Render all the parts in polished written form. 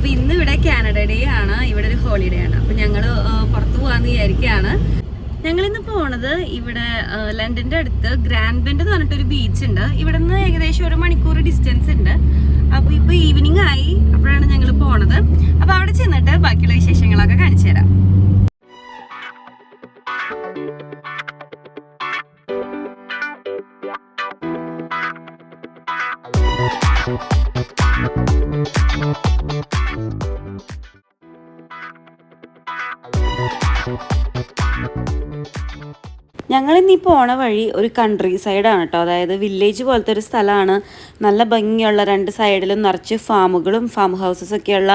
അപ്പോൾ ഇന്ന് ഇവിടെ കാനഡ ഡേ ആണ്, ഇവിടെ ഒരു ഹോളിഡേ ആണ്. അപ്പോൾ ഞങ്ങൾ പുറത്ത് പോകാമെന്ന് വിചാരിക്കുകയാണ്. ഞങ്ങളിന്ന് പോണത് ഇവിടെ ലണ്ടൻ്റെ അടുത്ത് ഗ്രാൻഡ് ബെൻഡ് എന്ന് പറഞ്ഞിട്ടൊരു ബീച്ച് ഉണ്ട്. ഇവിടെ നിന്ന് ഏകദേശം 1 മണിക്കൂർ ഡിസ്റ്റൻസ് ഉണ്ട്. അപ്പോൾ ഇപ്പോൾ ഈവനിങ് ആയി, അപ്പോഴാണ് ഞങ്ങൾ പോണത്. അപ്പോൾ അവിടെ ചെന്നിട്ട് ബാക്കിയുള്ള വിശേഷങ്ങളൊക്കെ കാണിച്ചു തരാം. ഞങ്ങളിന്നീ പോണ വഴി ഒരു കൺട്രി സൈഡാണ് കേട്ടോ. അതായത് വില്ലേജ് പോലത്തെ ഒരു സ്ഥലമാണ്. നല്ല ഭംഗിയുള്ള 2 സൈഡിലും നിറച്ച് ഫാമുകളും ഫാം ഹൗസസ് ഒക്കെയുള്ള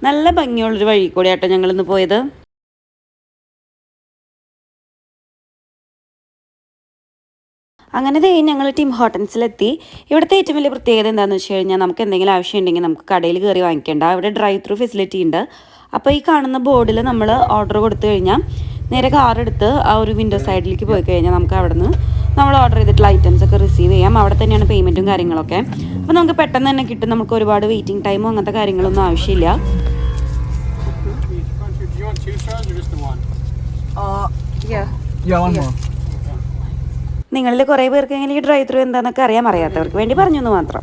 നല്ല ഭംഗിയുള്ളൊരു വഴി കൂടെ കേട്ടോ ഞങ്ങളിന്ന് പോയത്. അങ്ങനെ ഞങ്ങൾ ടിം ഹോട്ടൽസിലെത്തി. ഇവിടുത്തെ ഏറ്റവും വലിയ പ്രത്യേകത എന്താണെന്ന് വെച്ച് കഴിഞ്ഞാൽ നമുക്ക് എന്തെങ്കിലും ആവശ്യമുണ്ടെങ്കിൽ നമുക്ക് കടയിൽ കയറി വാങ്ങിക്കേണ്ട. ഇവിടെ ഡ്രൈവ് ത്രൂ ഫെസിലിറ്റി ഉണ്ട്. അപ്പോൾ ഈ കാണുന്ന ബോർഡിൽ നമ്മൾ ഓർഡർ കൊടുത്തു കഴിഞ്ഞാൽ നേരെ കാറെടുത്ത് ആ ഒരു വിൻഡോ സൈഡിലേക്ക് പോയി കഴിഞ്ഞാൽ നമുക്ക് അവിടെ നിന്ന് നമ്മൾ ഓർഡർ ചെയ്തിട്ടുള്ള ഐറ്റംസ് ഒക്കെ റിസീവ് ചെയ്യാം. അവിടെ തന്നെയാണ് പേയ്മെൻറ്റും കാര്യങ്ങളൊക്കെ. അപ്പോൾ നമുക്ക് പെട്ടെന്ന് തന്നെ കിട്ടും. നമുക്ക് ഒരുപാട് വെയിറ്റിംഗ് ടൈമോ അങ്ങനത്തെ കാര്യങ്ങളൊന്നും ആവശ്യമില്ല. നിങ്ങളിൽ കുറേ പേർക്ക് എങ്ങനെ ഈ ഡ്രൈവ് ത്രൂ എന്താണെന്നൊക്കെ അറിയാത്തവർക്ക് വേണ്ടി പറഞ്ഞൊന്ന് മാത്രം.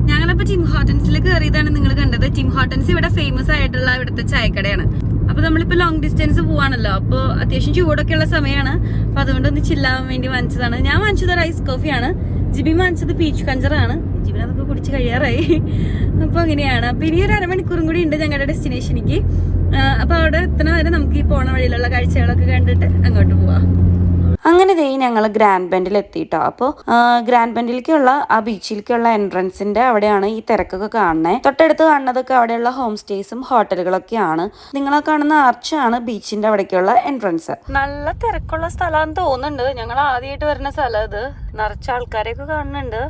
ഞങ്ങളപ്പോ ടിം ഹോട്ടൻസിൽ കയറിയതാണ് നിങ്ങൾ കണ്ടത്. ടിം ഹോട്ടൻസ് ഇവിടെ ഫേമസ് ആയിട്ടുള്ള ഇവിടുത്തെ ചായക്കടയാണ്. അപ്പൊ നമ്മളിപ്പോ ലോങ് ഡിസ്റ്റൻസ് പോവാണല്ലോ, അപ്പൊ അത്യാവശ്യം ചൂടൊക്കെ ഉള്ള സമയമാണ്. അപ്പൊ അതുകൊണ്ട് ഒന്ന് ചില്ലാവാൻ വേണ്ടി വാങ്ങിച്ചതാണ്. ഞാൻ വാങ്ങിച്ചത് റൈസ് കോഫിയാണ്. ജിബി വാങ്ങിച്ചത് പീച്ച് കഞ്ചറാണ്. ജിബിനെ അതൊക്കെ കുടിച്ച് കഴിയാറായി. അപ്പൊ അങ്ങനെയാണ്. അപ്പൊ ഇനി ഒരു 1/2 മണിക്കൂറും കൂടി ഉണ്ട് ഞങ്ങളുടെ ഡെസ്റ്റിനേഷനിലേക്ക്. അപ്പൊ അവിടെ എത്തണ വരെ നമുക്ക് ഈ പോണ വഴിയിലുള്ള കാഴ്ചകളൊക്കെ കണ്ടിട്ട് അങ്ങോട്ട് പോവാം. അങ്ങനെ ഞങ്ങൾ ഗ്രാൻഡ് ബെൻഡിൽ എത്തിയിട്ടോ. അപ്പോൾ ഗ്രാൻഡ് ബെൻഡിലേക്കുള്ള ആ ബീച്ചിലേക്കുള്ള എൻട്രൻസിന്റെ അവിടെയാണ് ഈ തിരക്കൊക്കെ കാണുന്നത്. തൊട്ടടുത്ത് കാണുന്നതൊക്കെ അവിടെയുള്ള ഹോം സ്റ്റേസും ഹോട്ടലുകളൊക്കെയാണ്. നിങ്ങളെ കാണുന്ന ആർച്ചാണ് ബീച്ചിന്റെ അവിടേക്കുള്ള എൻട്രൻസ്. നല്ല തിരക്കുള്ള സ്ഥലമാണെന്ന് തോന്നുന്നുണ്ട്. ഞങ്ങൾ ആദ്യമായിട്ട് വരുന്ന സ്ഥലം ഇത്. നിറച്ച ആൾക്കാരെയൊക്കെ കാണുന്നുണ്ട്.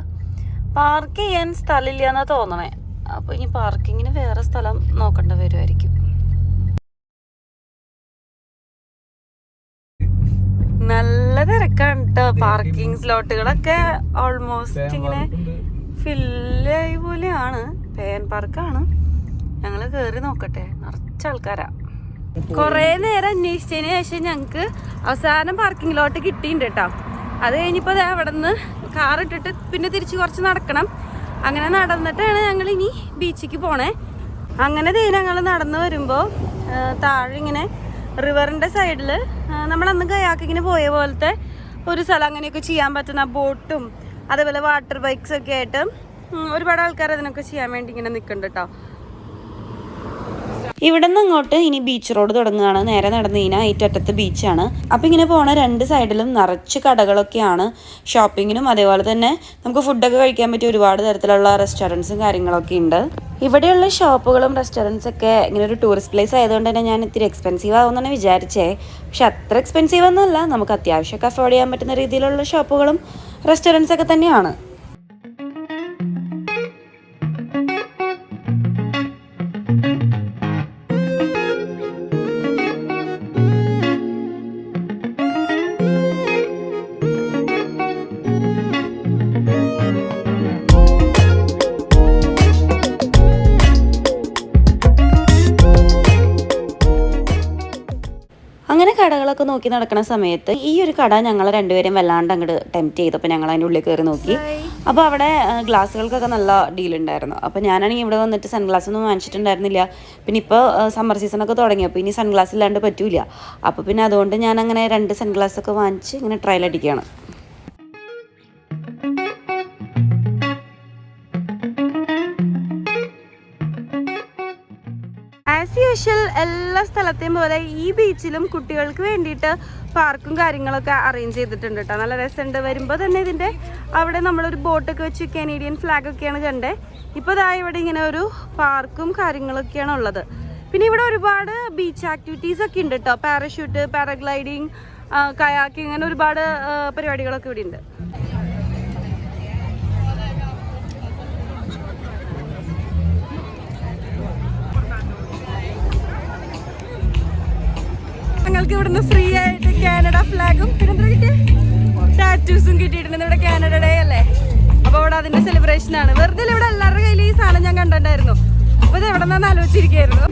പാർക്ക് ചെയ്യാൻ സ്ഥലമില്ല എന്നാ തോന്നണേ. അപ്പൊ ഇനി പാർക്കിങ്ങിന് വേറെ സ്ഥലം നോക്കേണ്ടി വരുമായിരിക്കും. നല്ല തിരക്കാണ് കേട്ടോ. പാർക്കിംഗ് സ്ലോട്ടുകളൊക്കെ ഓൾമോസ്റ്റ് ഇങ്ങനെ ഫില്ലായി പോലെയാണ്. പേൻ പാർക്കാണ്. ഞങ്ങള് കേറി നോക്കട്ടെ. നിറച്ച ആൾക്കാരാ. കൊറേ നേരം അന്വേഷിച്ചതിന് ശേഷം ഞങ്ങക്ക് അവസാനം പാർക്കിംഗ് ലോട്ട് കിട്ടിയിട്ടുണ്ട് കേട്ടോ. അത് കഴിഞ്ഞപ്പോ അവിടെ നിന്ന് കാറിട്ടിട്ട് പിന്നെ തിരിച്ച് കുറച്ച് നടക്കണം. അങ്ങനെ നടന്നിട്ടാണ് ഞങ്ങൾ ഇനി ബീച്ചിക്ക് പോണേ. അങ്ങനെ ഞങ്ങൾ നടന്നു വരുമ്പോ താഴെ ഇങ്ങനെ റിവറിന്റെ സൈഡില് നമ്മളന്ന് കയാക്കിങ്ങിന് പോയ പോലത്തെ ഒരു സ്ഥലം, അങ്ങനെയൊക്കെ ചെയ്യാൻ പറ്റുന്ന ബോട്ടും അതേപോലെ വാട്ടർ ബൈക്സ് ഒക്കെ ആയിട്ട് ഒരുപാട് ആൾക്കാർ അതിനൊക്കെ ചെയ്യാൻ വേണ്ടി ഇങ്ങനെ നിൽക്കുന്നുണ്ട് കേട്ടോ. ഇവിടെ നിന്ന് അങ്ങോട്ട് ഇനി ബീച്ച് റോഡ് തുടങ്ങുകയാണ്. നേരെ നടന്നു കഴിഞ്ഞാൽ ഏറ്റവും ബീച്ചാണ്. അപ്പം ഇങ്ങനെ പോണ 2 സൈഡിലും നിറച്ച് കടകളൊക്കെയാണ്. ഷോപ്പിങ്ങിനും അതേപോലെ തന്നെ നമുക്ക് ഫുഡൊക്കെ കഴിക്കാൻ പറ്റിയ ഒരുപാട് തരത്തിലുള്ള റെസ്റ്റോറൻറ്റ്സും കാര്യങ്ങളൊക്കെ ഉണ്ട്. ഇവിടെയുള്ള ഷോപ്പുകളും റെസ്റ്റോറൻറ്റ്സ് ഒക്കെ ഇങ്ങനെ ഒരു ടൂറിസ്റ്റ് പ്ലേസ് ആയതുകൊണ്ട് തന്നെ ഞാൻ ഇത്തിരി എക്സ്പെൻസീവ് ആവുമെന്നാണ് വിചാരിച്ചേ. പക്ഷെ അത്ര എക്സ്പെൻസീവ് ഒന്നുമല്ല. നമുക്ക് അത്യാവശ്യമൊക്കെ അഫോർഡ് ചെയ്യാൻ പറ്റുന്ന രീതിയിലുള്ള ഷോപ്പുകളും റെസ്റ്റോറൻറ്റ്സ് ഒക്കെ തന്നെയാണ്. അങ്ങനെ കടകളൊക്കെ നോക്കി നടക്കുന്ന സമയത്ത് ഈ ഒരു കട ഞങ്ങൾ രണ്ടുപേരും വല്ലാണ്ട് അങ്ങോട്ട് ടെംപ്റ്റ് ചെയ്തു. അപ്പോൾ ഞങ്ങൾ അതിൻ്റെ ഉള്ളിൽ കയറി നോക്കി. അപ്പോൾ അവിടെ ഗ്ലാസ്സുകൾക്കൊക്കെ നല്ല ഡീലുണ്ടായിരുന്നു. അപ്പോൾ ഞാനാണെങ്കിൽ ഇവിടെ വന്നിട്ട് സൺഗ്ലാസ് ഒന്നും വാങ്ങിച്ചിട്ടുണ്ടായിരുന്നില്ല. പിന്നെ ഇപ്പോൾ സമ്മർ സീസണൊക്കെ തുടങ്ങിയപ്പോൾ ഇനി സൺഗ്ലാസ് ഇല്ലാണ്ട് പറ്റൂല. അപ്പോൾ പിന്നെ അതുകൊണ്ട് ഞാൻ അങ്ങനെ 2 സൺഗ്ലാസ് ഒക്കെ വാങ്ങിച്ച് ഇങ്ങനെ ട്രയൽ അടിക്കുകയാണ്. ആസ് യൂഷ്വൽ എല്ലാ സ്ഥലത്തെയും പോലെ ഈ ബീച്ചിലും കുട്ടികൾക്ക് വേണ്ടിയിട്ട് പാർക്കും കാര്യങ്ങളൊക്കെ അറേഞ്ച് ചെയ്തിട്ടുണ്ട് കേട്ടോ. നല്ല രസമുണ്ട്. വരുമ്പോൾ തന്നെ ഇതിൻ്റെ അവിടെ നമ്മളൊരു ബോട്ടൊക്കെ വെച്ച് കനേഡിയൻ ഫ്ലാഗൊക്കെയാണ് കണ്ടേ. ഇപ്പോൾ ഇതാ ഇവിടെ ഇങ്ങനെ ഒരു പാർക്കും കാര്യങ്ങളൊക്കെയാണ് ഉള്ളത്. പിന്നെ ഇവിടെ ഒരുപാട് ബീച്ച് ആക്ടിവിറ്റീസ് ഒക്കെ ഉണ്ട് കേട്ടോ. പാരഷൂട്ട്, പാരഗ്ലൈഡിങ്, കയാക്കിങ്, അങ്ങനെ ഒരുപാട് പരിപാടികളൊക്കെ ഇവിടെ ഉണ്ട്. ഞങ്ങൾക്ക് ഇവിടുന്ന് ഫ്രീ ആയിട്ട് കാനഡ ഫ്ലാഗും പിന്നെ ടാറ്റൂസും കിട്ടിയിട്ടുണ്ട്. ഇവിടെ കാനഡ ഡേ അല്ലേ, അപ്പൊ ഇവിടെ അതിന്റെ സെലിബ്രേഷൻ ആണ്. വെറുതെ ഇവിടെ എല്ലാവരുടെ കയ്യിൽ ഈ സാധനം ഞാൻ കണ്ടിട്ടുണ്ടായിരുന്നു. അപ്പൊ ഇത് എവിടെ നിന്നാന്ന് ആലോചിച്ചിരിക്കുകയായിരുന്നു.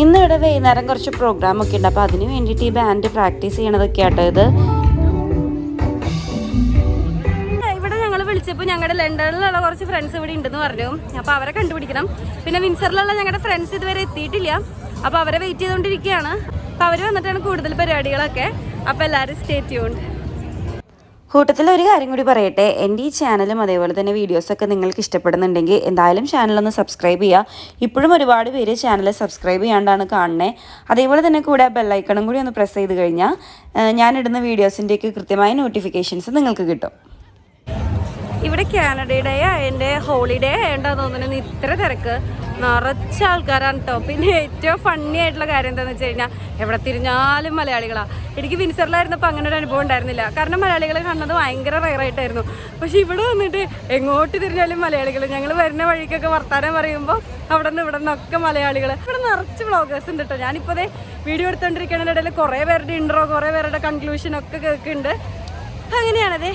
ഇന്നിവിടെ വൈകുന്നേരം കുറച്ച് പ്രോഗ്രാം ഒക്കെ ഉണ്ട്. അപ്പോൾ അതിന് വേണ്ടിയിട്ട് ഈ ബാൻഡ് പ്രാക്ടീസ് ചെയ്യണതൊക്കെ ആട്ടോ ഇത്. ഇവിടെ ഞങ്ങൾ വിളിച്ചപ്പോൾ ഞങ്ങളുടെ ലണ്ടനിലുള്ള കുറച്ച് ഫ്രണ്ട്സ് ഇവിടെ ഉണ്ടെന്ന് പറഞ്ഞു. അപ്പോൾ അവരെ കണ്ടുപിടിക്കണം. പിന്നെ വിൻസറിലുള്ള ഞങ്ങളുടെ ഫ്രണ്ട്സ് ഇതുവരെ എത്തിയിട്ടില്ല. അപ്പോൾ അവരെ വെയിറ്റ് ചെയ്തുകൊണ്ടിരിക്കുകയാണ്. അപ്പോൾ അവർ വന്നിട്ടാണ് കൂടുതൽ പരിപാടികളൊക്കെ. അപ്പോൾ എല്ലാവരും സ്റ്റേ ട്യൂൺഡ്. കൂട്ടത്തിൽ ഒരു കാര്യം കൂടി പറയട്ടെ, എൻ്റെ ഈ ചാനലും അതേപോലെ തന്നെ വീഡിയോസൊക്കെ നിങ്ങൾക്ക് ഇഷ്ടപ്പെടുന്നുണ്ടെങ്കിൽ എന്തായാലും ചാനലൊന്ന് സബ്സ്ക്രൈബ് ചെയ്യുക. ഇപ്പോഴും ഒരുപാട് പേര് ചാനൽ സബ്സ്ക്രൈബ് ചെയ്യാണ്ടാണ് കാണുന്നത്. അതേപോലെ തന്നെ കൂടെ ബെല്ലൈക്കണും കൂടി ഒന്ന് പ്രസ് ചെയ്ത് കഴിഞ്ഞാൽ ഞാനിടുന്ന വീഡിയോസിൻ്റെയൊക്കെ കൃത്യമായ നോട്ടിഫിക്കേഷൻസ് നിങ്ങൾക്ക് കിട്ടും. ഇവിടെ കാനഡയുടെ എൻ്റെ ഹോളിഡേ ആയതുകൊണ്ടാണ് തോന്നുന്നത് ഇത്ര തിരക്ക്. നിറച്ച ആൾക്കാരാണ് കേട്ടോ. പിന്നെ ഏറ്റവും ഫണ്ണി ആയിട്ടുള്ള കാര്യം എന്താണെന്ന് വെച്ച് കഴിഞ്ഞാൽ എവിടെ തിരിഞ്ഞാലും മലയാളികളാണ്. എനിക്ക് വിൻസറിലായിരുന്നപ്പോൾ അങ്ങനെ ഒരു അനുഭവം ഉണ്ടായിരുന്നില്ല. കാരണം മലയാളികളെ കണ്ടത് ഭയങ്കര റയറായിട്ടായിരുന്നു. പക്ഷേ ഇവിടെ വന്നിട്ട് എങ്ങോട്ട് തിരിഞ്ഞാലും മലയാളികൾ. ഞങ്ങൾ വരുന്ന വഴിക്കൊക്കെ വർത്താനം പറയുമ്പോൾ അവിടെ നിന്നൊക്കെ മലയാളികൾ. ഇവിടെ നിറച്ച് വ്ളോഗേഴ്സ് ഉണ്ട് കേട്ടോ. ഞാനിപ്പോൾ വീഡിയോ എടുത്തുകൊണ്ടിരിക്കുന്നതിൻ്റെ ഇടയിൽ കുറേ പേരുടെ ഇൻട്രോ, കുറേ പേരുടെ കൺക്ലൂഷനൊക്കെ കേൾക്കുന്നുണ്ട്. അങ്ങനെയാണതേ.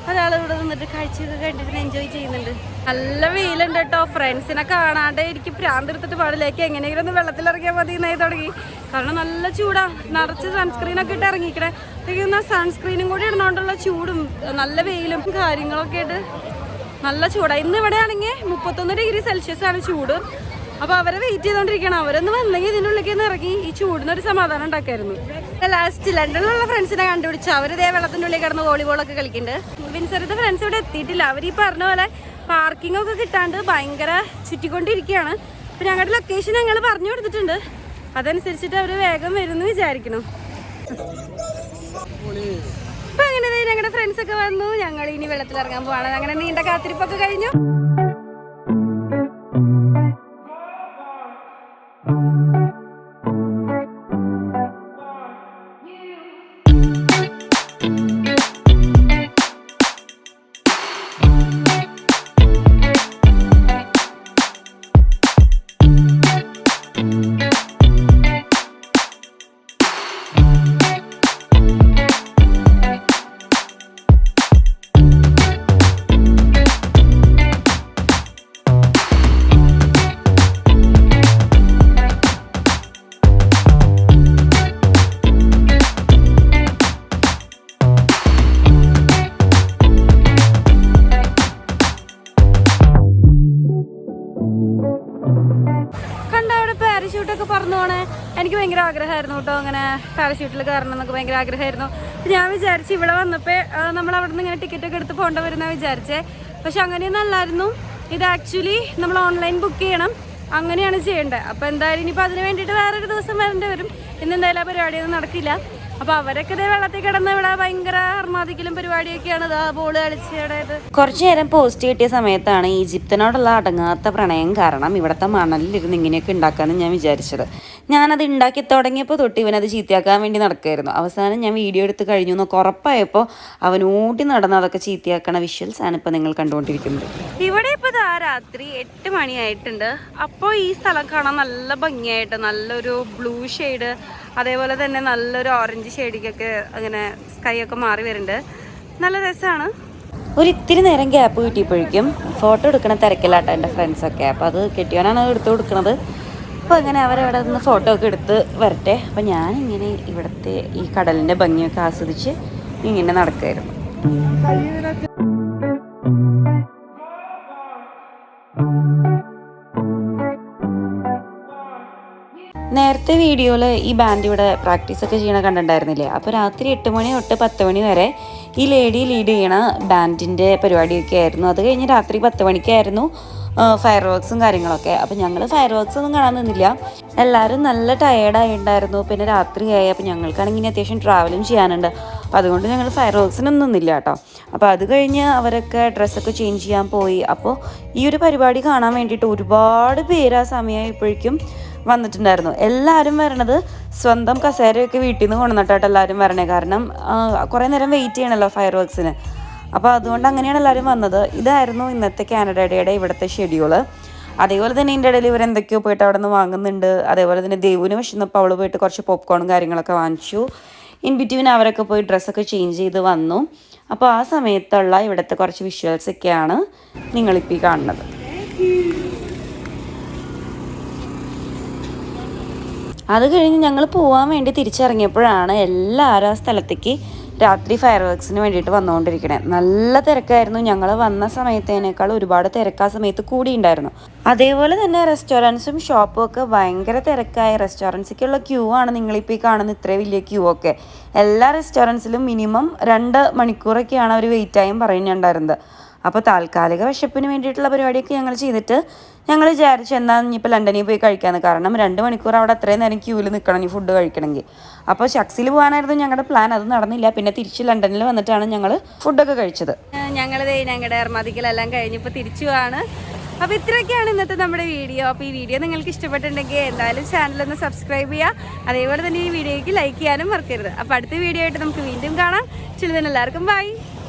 ഒരാൾ ഇവിടെ നിന്നിട്ട് കാഴ്ചയൊക്കെ കണ്ടിട്ട് എൻജോയ് ചെയ്യുന്നുണ്ട്. നല്ല വെയിലുണ്ട് കേട്ടോ. ഫ്രണ്ട്സിനെ കാണാണ്ട് എനിക്ക് ഭ്രാന്ത് എടുത്തിട്ട് പാടിലേക്ക് എങ്ങനെയെങ്കിലും ഒന്ന് വെള്ളത്തിലിറങ്ങിയാൽ മതി എന്നായി തുടങ്ങി. കാരണം നല്ല ചൂടാ. നിറച്ച് സൺസ്ക്രീനൊക്കെ ഇട്ട് ഇറങ്ങിക്കണേ. എനിക്ക് സൺസ്ക്രീനും കൂടി ഇടുന്നോണ്ടുള്ള ചൂടും നല്ല വെയിലും കാര്യങ്ങളൊക്കെ ആയിട്ട് നല്ല ചൂടാണ്. ഇന്ന് ഇവിടെ ആണെങ്കിൽ 31 ഡിഗ്രി സെൽഷ്യസ് ആണ് ചൂട്. അപ്പോൾ അവരെ വെയിറ്റ് ചെയ്തുകൊണ്ടിരിക്കണം. അവരൊന്ന് വന്നെങ്കിൽ ഇതിൻ്റെ ഉള്ളിലേക്ക് ഒന്ന് ഇറങ്ങി ഈ ചൂടിനൊരു സമാധാനം ഉണ്ടാക്കായിരുന്നു. ലാസ്റ്റ് ലണ്ടനിലുള്ള ഫ്രണ്ട്സിനെ കണ്ടുപിടിച്ചു. അവരിതേ വെള്ളത്തിൻ്റെ ഉള്ളിൽ കിടന്ന് വോളിബോളൊക്കെ കളിക്കുന്നുണ്ട്. വിൻസറിന്റെ ഫ്രണ്ട്സ് ഇവിടെ എത്തിയിട്ടില്ല. അവർ ഈ പറഞ്ഞ പോലെ പാർക്കിംഗ് ഒക്കെ കിട്ടാണ്ട് ഭയങ്കര ചുറ്റിക്കൊണ്ടിരിക്കുകയാണ്. അപ്പം ഞങ്ങളുടെ ലൊക്കേഷൻ ഞങ്ങൾ പറഞ്ഞു കൊടുത്തിട്ടുണ്ട്. അതനുസരിച്ചിട്ട് അവർ വേഗം വരുമെന്ന് വിചാരിക്കണം. അപ്പം അങ്ങനെ ഞങ്ങളുടെ ഫ്രണ്ട്സ് ഒക്കെ വന്നു. ഞങ്ങൾ ഇനി വെള്ളത്തിലിറങ്ങാൻ പോവാണ്. അങ്ങനെ നീണ്ട കാത്തിരിപ്പൊക്കെ കഴിഞ്ഞു. പാരഷൂട്ടൊക്കെ പറന്നു പോണേ എനിക്ക് ഭയങ്കര ആഗ്രഹമായിരുന്നു കേട്ടോ. അങ്ങനെ പാരഷൂട്ടിൽ കയറണം എന്നൊക്കെ ഭയങ്കര ആഗ്രഹമായിരുന്നു. ഞാൻ വിചാരിച്ചു ഇവിടെ വന്നപ്പോൾ നമ്മൾ അവിടെ നിന്ന് ഇങ്ങനെ ടിക്കറ്റൊക്കെ എടുത്ത് പോകേണ്ട വരുന്ന വിചാരിച്ചേ. പക്ഷെ അങ്ങനെയൊന്നും അല്ലായിരുന്നു. ഇത് ആക്ച്വലി നമ്മൾ ഓൺലൈൻ ബുക്ക് ചെയ്യണം. അങ്ങനെയാണ് ചെയ്യേണ്ടത്. അപ്പോൾ എന്തായാലും ഇനിയിപ്പോൾ അതിന് വേണ്ടിയിട്ട് വേറൊരു ദിവസം വരേണ്ടി വരും. ഇന്നെന്തായാലും ആ പരിപാടിയൊന്നും നടക്കില്ല. അപ്പോൾ അവരൊക്കെ ഇതേ വെള്ളത്തിൽ കിടന്ന് ഇവിടെ ഭയങ്കര അർമാദിക്കലും പരിപാടിയൊക്കെയാണ്. ഇതാ ബോള് കളിച്ചത്. കുറച്ചു നേരം പോസ്റ്റ് കിട്ടിയ സമയത്താണ് ഈജിപ്തിനോടുള്ള അടങ്ങാത്ത പ്രണയം കാരണം ഇവിടുത്തെ മണലിലിരുന്ന് ഇങ്ങനെയൊക്കെ ഉണ്ടാക്കാമെന്ന് ഞാൻ വിചാരിച്ചത്. ഞാനത് ഉണ്ടാക്കി തുടങ്ങിയപ്പോൾ തൊട്ട് ഇവനത് ചീത്തയാക്കാൻ വേണ്ടി നടക്കുമായിരുന്നു. അവസാനം ഞാൻ വീഡിയോ എടുത്ത് കഴിഞ്ഞു എന്നൊക്കെ ഉറപ്പായപ്പോൾ അവൻ ഓടി നടന്ന് അതൊക്കെ ചീത്തയാക്കണ വിഷ്വൽസ് ആണ് ഇപ്പോൾ നിങ്ങൾ കണ്ടുകൊണ്ടിരിക്കുന്നത്. ഇവിടെ ഇപ്പോൾ രാത്രി 8 മണിയായിട്ടുണ്ട്. അപ്പോൾ ഈ സ്ഥലം കാണാൻ നല്ല ഭംഗിയായിട്ട് നല്ലൊരു ബ്ലൂ ഷെയ്ഡ്, അതേപോലെ തന്നെ നല്ലൊരു ഓറഞ്ച് ഷെയ്ഡിക്കൊക്കെ അങ്ങനെ സ്കൈ ഒക്കെ മാറി വരുന്നുണ്ട്. നല്ല രസമാണ്. ഒരിത്തിരി നേരം ഗ്യാപ്പ് കിട്ടിയപ്പോഴേക്കും ഫോട്ടോ എടുക്കണ തിരക്കിലാട്ടോ എൻ്റെ ഫ്രണ്ട്സൊക്കെ. അപ്പോൾ അത് കെട്ടിയവനാണ് എടുത്തു കൊടുക്കുന്നത്. അപ്പോൾ അങ്ങനെ അവരവിടെ നിന്ന് ഫോട്ടോ ഒക്കെ എടുത്ത് വരട്ടെ. അപ്പോൾ ഞാനിങ്ങനെ ഇവിടുത്തെ ഈ കടലിൻ്റെ ഭംഗിയൊക്കെ ആസ്വദിച്ച് ഇങ്ങനെ നടക്കുമായിരുന്നു. നേരത്തെ വീഡിയോയിൽ ഈ ബാൻഡ് ഇവിടെ പ്രാക്ടീസൊക്കെ ചെയ്യണ കണ്ടിട്ടുണ്ടായിരുന്നില്ലേ? അപ്പോൾ രാത്രി 8 മണി തൊട്ട് 10 മണി വരെ ഈ ലേഡി ലീഡ് ചെയ്യണ ബാൻഡിൻ്റെ പരിപാടിയൊക്കെ ആയിരുന്നു. അത് കഴിഞ്ഞ് രാത്രി 10 മണിക്കായിരുന്നു ഫയർ വർക്ക്സും കാര്യങ്ങളൊക്കെ. അപ്പോൾ ഞങ്ങൾ ഫയർ വർക്ക്സ് ഒന്നും കാണാൻ നിന്നില്ല. എല്ലാവരും നല്ല ടയേർഡായിട്ടുണ്ടായിരുന്നു. പിന്നെ രാത്രിയായി. അപ്പോൾ ഞങ്ങൾക്കാണെങ്കിൽ അത്യാവശ്യം ട്രാവലും ചെയ്യാനുണ്ട്. അപ്പോൾ അതുകൊണ്ട് ഞങ്ങൾ ഫയർ വർക്ക്സിനൊന്നും നിന്നില്ല കേട്ടോ. അപ്പോൾ അത് കഴിഞ്ഞ് അവരൊക്കെ ഡ്രസ്സൊക്കെ ചേഞ്ച് ചെയ്യാൻ പോയി. അപ്പോൾ ഈ ഒരു പരിപാടി കാണാൻ വേണ്ടിയിട്ട് ഒരുപാട് പേര് ആ സമയമായപ്പോഴേക്കും വന്നിട്ടുണ്ടായിരുന്നു. എല്ലാവരും വരണത് സ്വന്തം കസേരയൊക്കെ വീട്ടിൽ നിന്ന് കൊണ്ടുവന്നിട്ടായിട്ട് എല്ലാവരും വരണേ. കാരണം കുറേ നേരം വെയിറ്റ് ചെയ്യണമല്ലോ ഫയർ വർക്ക്സിന്. അപ്പോൾ അതുകൊണ്ട് അങ്ങനെയാണ് എല്ലാവരും വന്നത്. ഇതായിരുന്നു ഇന്നത്തെ കാനഡ ഡേയുടെ ഇവിടുത്തെ ഷെഡ്യൂള്. അതേപോലെ തന്നെ ഇതിൻ്റെ ഇടയിൽ ഇവരെന്തൊക്കെയോ പോയിട്ട് അവിടെ നിന്ന് വാങ്ങുന്നുണ്ട്. അതേപോലെ തന്നെ ദേവുവിന് വിശന്നപ്പോൾ അവൾ പോയിട്ട് കുറച്ച് പോപ്കോണും കാര്യങ്ങളൊക്കെ വാങ്ങിച്ചു. ഇൻ ബിറ്റ്വീൻ അവരൊക്കെ പോയി ഡ്രസ്സൊക്കെ ചേഞ്ച് ചെയ്ത് വന്നു. അപ്പോൾ ആ സമയത്തുള്ള ഇവിടുത്തെ കുറച്ച് വിഷ്വൽസൊക്കെയാണ് നിങ്ങളിപ്പോൾ ഈ കാണുന്നത്. അത് കഴിഞ്ഞ് ഞങ്ങൾ പോകാൻ വേണ്ടി തിരിച്ചിറങ്ങിയപ്പോഴാണ് എല്ലാവരും ആ സ്ഥലത്തേക്ക് രാത്രി ഫയർ വർക്സിന് വേണ്ടിയിട്ട് വന്നുകൊണ്ടിരിക്കണേ. നല്ല തിരക്കായിരുന്നു. ഞങ്ങൾ വന്ന സമയത്തേനേക്കാൾ ഒരുപാട് തിരക്ക് ആ സമയത്ത് കൂടിയുണ്ടായിരുന്നു. അതേപോലെ തന്നെ റെസ്റ്റോറൻറ്റ്സും ഷോപ്പും ഒക്കെ ഭയങ്കര തിരക്കായി. റെസ്റ്റോറൻറ്റ്സിലേക്കുള്ള ക്യൂ ആണ് നിങ്ങളിപ്പോൾ ഈ കാണുന്ന ഇത്രയും വലിയ ക്യൂ ഒക്കെ. എല്ലാ റെസ്റ്റോറൻറ്റ്സിലും മിനിമം 2 മണിക്കൂറൊക്കെയാണ് അവർ വെയിറ്റ് ടൈം പറയുന്നുണ്ടായിരുന്നത്. അപ്പോൾ താൽക്കാലിക വിശപ്പിന് വേണ്ടിയിട്ടുള്ള പരിപാടിയൊക്കെ ഞങ്ങൾ ചെയ്തിട്ട് ഞങ്ങൾ വിചാരിച്ചു എന്നാൽ ഇനിയിപ്പോൾ ലണ്ടനിൽ പോയി കഴിക്കാമെന്ന്. കാരണം 2 മണിക്കൂർ അവിടെ അത്രയും നേരം ക്യൂവിൽ നിൽക്കണം ഈ ഫുഡ് കഴിക്കണമെങ്കിൽ. അപ്പോൾ ഷക്സിൽ പോകാനായിരുന്നു ഞങ്ങളുടെ പ്ലാൻ. അത് നടന്നില്ല. പിന്നെ തിരിച്ച് ലണ്ടനിൽ വന്നിട്ടാണ് ഞങ്ങൾ ഫുഡൊക്കെ കഴിച്ചത്. ഞങ്ങളുടെ അർമാദിക്കലെല്ലാം കഴിഞ്ഞിപ്പോൾ തിരിച്ചു പോവാണ്. അപ്പോൾ ഇത്രയൊക്കെയാണ് ഇന്നത്തെ നമ്മുടെ വീഡിയോ. അപ്പോൾ ഈ വീഡിയോ നിങ്ങൾക്ക് ഇഷ്ടപ്പെട്ടിട്ടുണ്ടെങ്കിൽ എന്തായാലും ചാനലൊന്ന് സബ്സ്ക്രൈബ് ചെയ്യുക. അതേപോലെ തന്നെ ഈ വീഡിയോയ്ക്ക് ലൈക്ക് ചെയ്യാനും മറക്കരുത്. അപ്പോൾ അടുത്ത വീഡിയോ ആയിട്ട് നമുക്ക് വീണ്ടും കാണാം. ചിലതിന് എല്ലാവർക്കും ബൈ.